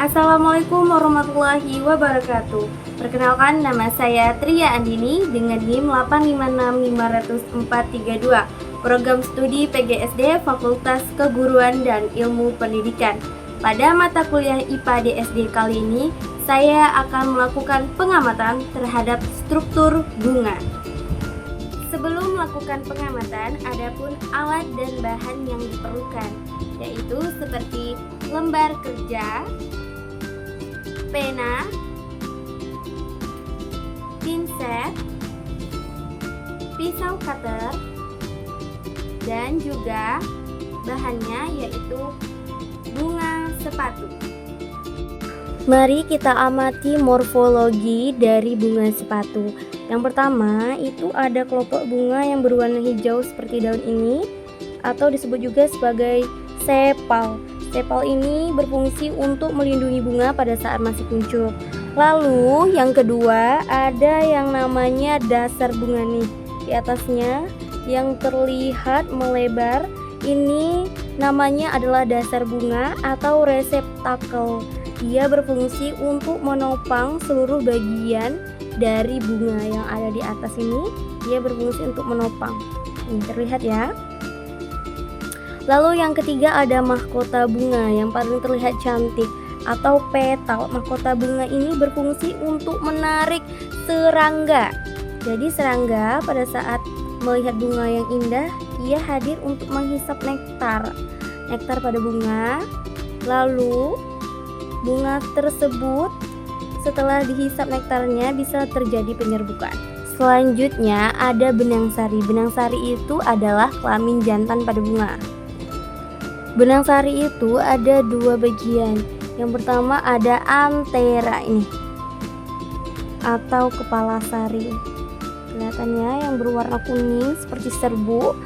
Assalamualaikum warahmatullahi wabarakatuh. Perkenalkan, nama saya Tria Andini dengan NIM 856500432, Program Studi PGSD Fakultas Keguruan dan Ilmu Pendidikan. Pada mata kuliah IPA DSD kali ini, saya akan melakukan pengamatan terhadap struktur bunga. Sebelum melakukan pengamatan, adapun alat dan bahan yang diperlukan, yaitu seperti lembar kerja, pena, pinset, pisau cutter, dan juga bahannya yaitu bunga sepatu. Mari kita amati morfologi dari bunga sepatu. Yang pertama itu ada kelompok bunga yang berwarna hijau seperti daun ini, atau disebut juga sebagai sepal. Sepal ini berfungsi untuk melindungi bunga pada saat masih kuncup. Lalu yang kedua ada yang namanya dasar bunga nih. Di atasnya yang terlihat melebar ini namanya adalah dasar bunga atau reseptakel. Dia berfungsi untuk menopang seluruh bagian dari bunga yang ada di atas ini. Dia berfungsi untuk menopang. Ini terlihat ya. Lalu yang ketiga ada mahkota bunga yang paling terlihat cantik atau petal. Mahkota bunga ini berfungsi untuk menarik serangga. Jadi serangga pada saat melihat bunga yang indah, ia hadir untuk menghisap nektar pada bunga. Lalu bunga tersebut setelah dihisap nektarnya bisa terjadi penyerbukan. Selanjutnya ada benang sari. Benang sari itu adalah kelamin jantan pada bunga. Benang sari itu ada dua bagian. Yang pertama ada antera ini atau kepala sari. Kelihatannya yang berwarna kuning seperti serbu.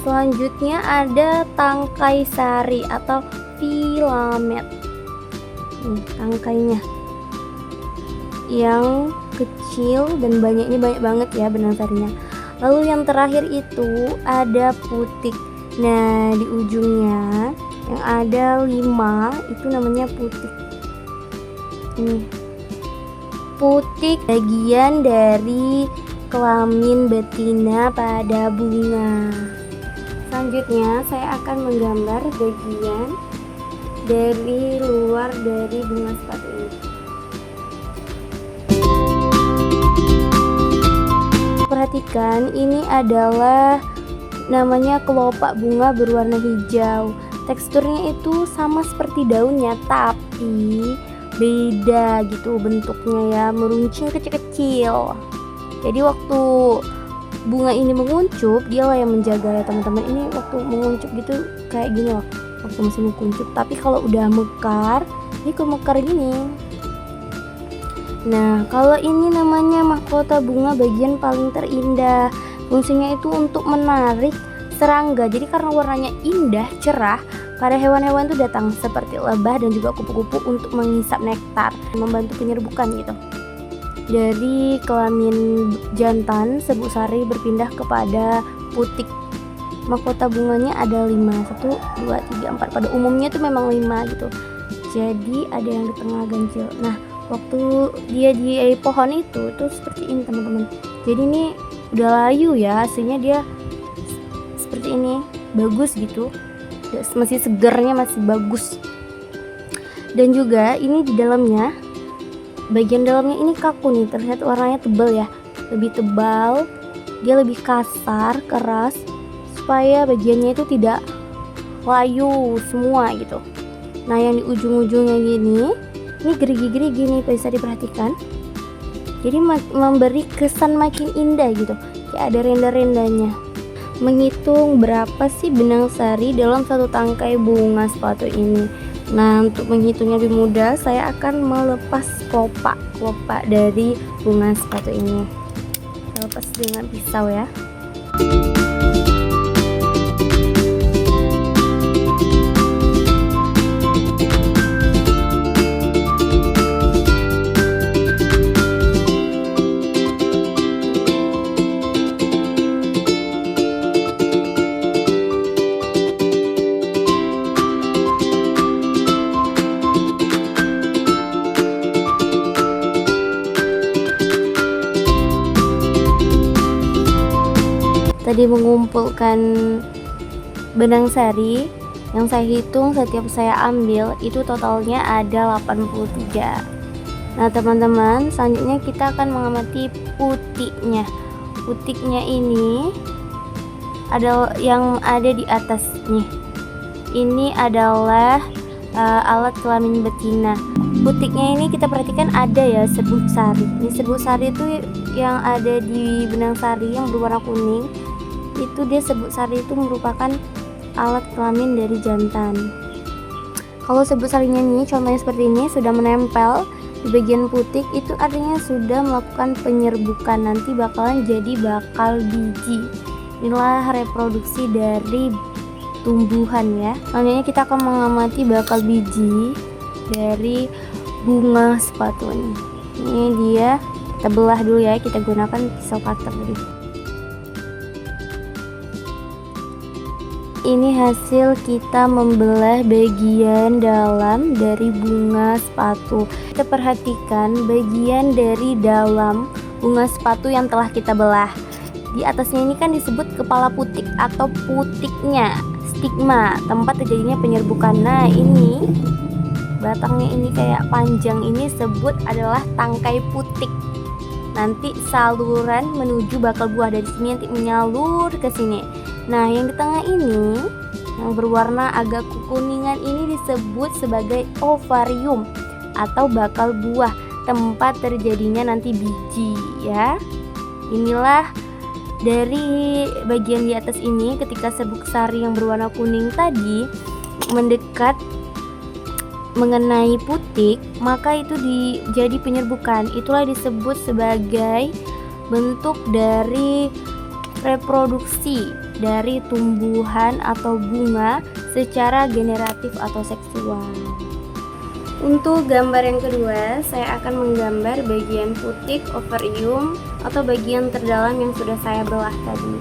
Selanjutnya ada tangkai sari atau filamet. Ini tangkainya yang kecil dan banyak banget ya benang sarinya. Lalu yang terakhir itu ada putik. Nah, di ujungnya yang ada 5 itu namanya putik. Ini putik bagian dari kelamin betina pada bunga. Selanjutnya saya akan menggambar bagian dari luar dari bunga sepatu ini. Perhatikan, ini adalah namanya kelopak bunga berwarna hijau. Teksturnya itu sama seperti daunnya, tapi beda gitu bentuknya ya, meruncing kecil-kecil. Jadi waktu bunga ini menguncup, dialah yang menjaga ya teman-teman. Ini waktu menguncup gitu kayak gini loh, waktu masih menguncup. Tapi kalau udah mekar, ini mekar gini. Nah, kalau ini namanya mahkota bunga bagian paling terindah. Fungsinya itu untuk menarik serangga. Jadi karena warnanya indah, cerah, para hewan-hewan itu datang seperti lebah dan juga kupu-kupu untuk menghisap nektar, membantu penyerbukan gitu. Dari kelamin jantan, serbuk sari berpindah kepada putik. Mahkota bunganya ada 5, 1, 2, 3, 4. Pada umumnya itu memang 5 gitu. Jadi ada yang di tengah ganjil. Nah, waktu dia di pohon itu seperti ini teman-teman. Jadi ini udah layu ya, aslinya dia seperti ini, bagus gitu, masih segernya masih bagus. Dan juga ini di dalamnya, bagian dalamnya ini kaku nih, terlihat warnanya tebal ya, lebih tebal, dia lebih kasar, keras, supaya bagiannya itu tidak layu semua gitu. Nah yang di ujung-ujungnya gini, ini gerigi-gerigi nih, bisa diperhatikan. Jadi memberi kesan makin indah gitu, kayak ada renda-rendanya. Menghitung berapa sih benang sari dalam satu tangkai bunga sepatu ini. Nah, untuk menghitungnya lebih mudah, saya akan melepas kelopak dari bunga sepatu ini. Saya lepas dengan pisau ya. tadi mengumpulkan benang sari yang saya hitung setiap saya ambil itu totalnya ada 83. Nah teman-teman, selanjutnya kita akan mengamati putiknya. Putiknya ini ada yang ada di atas nih. Ini adalah alat kelamin betina. Putiknya ini kita perhatikan ada ya serbuk sari. Ini serbuk sari itu yang ada di benang sari yang berwarna kuning. Itu dia serbuk sari itu merupakan alat kelamin dari jantan. Kalau serbuk sarinya ini contohnya seperti ini sudah menempel di bagian putik, itu artinya sudah melakukan penyerbukan, nanti bakalan jadi bakal biji. Inilah reproduksi dari tumbuhan ya. Selanjutnya kita akan mengamati bakal biji dari bunga sepatu ini. Ini dia, kita belah dulu ya, kita gunakan pisau cutter tadi. Ini hasil kita membelah bagian dalam dari bunga sepatu. Kita perhatikan bagian dari dalam bunga sepatu yang telah kita belah. Di atasnya ini kan disebut kepala putik atau putiknya, stigma, tempat terjadinya penyerbukan. Nah ini batangnya ini kayak panjang, ini sebut adalah tangkai putik. Nanti saluran menuju bakal buah dari sini nanti menyalur ke sini. Nah yang di tengah ini yang berwarna agak kekuningan ini disebut sebagai ovarium atau bakal buah, tempat terjadinya nanti biji ya. Inilah dari bagian di atas ini, ketika serbuk sari yang berwarna kuning tadi mendekat mengenai putik, maka itu jadi penyerbukan. Itulah disebut sebagai bentuk dari reproduksi dari tumbuhan atau bunga secara generatif atau seksual. Untuk gambar yang kedua, saya akan menggambar bagian putik ovarium atau bagian terdalam yang sudah saya belah tadi.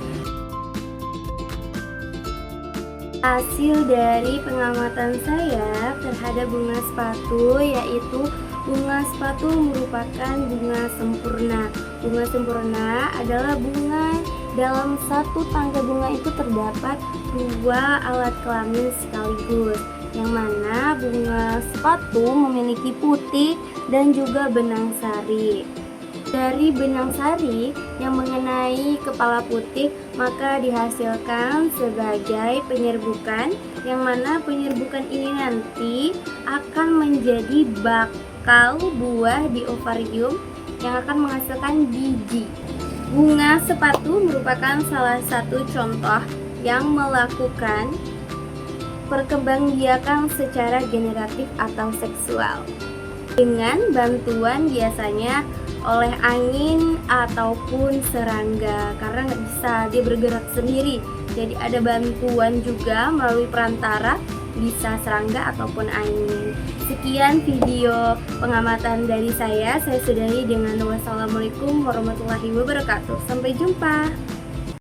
Hasil dari pengamatan saya terhadap bunga sepatu yaitu bunga sepatu merupakan bunga sempurna. Bunga sempurna adalah bunga dalam satu tangkai bunga itu terdapat dua alat kelamin sekaligus, yang mana bunga sepatu memiliki putik dan juga benang sari. Dari benang sari yang mengenai kepala putik maka dihasilkan sebagai penyerbukan, yang mana penyerbukan ini nanti akan menjadi bakal buah di ovarium yang akan menghasilkan biji. Bunga sepatu merupakan salah satu contoh yang melakukan perkembangbiakan secara generatif atau seksual dengan bantuan biasanya oleh angin ataupun serangga, karena nggak bisa dia bergerak sendiri, jadi ada bantuan juga melalui perantara, bisa serangga ataupun angin. Sekian video pengamatan dari saya sudahi dengan wassalamualaikum warahmatullahi wabarakatuh. Sampai jumpa.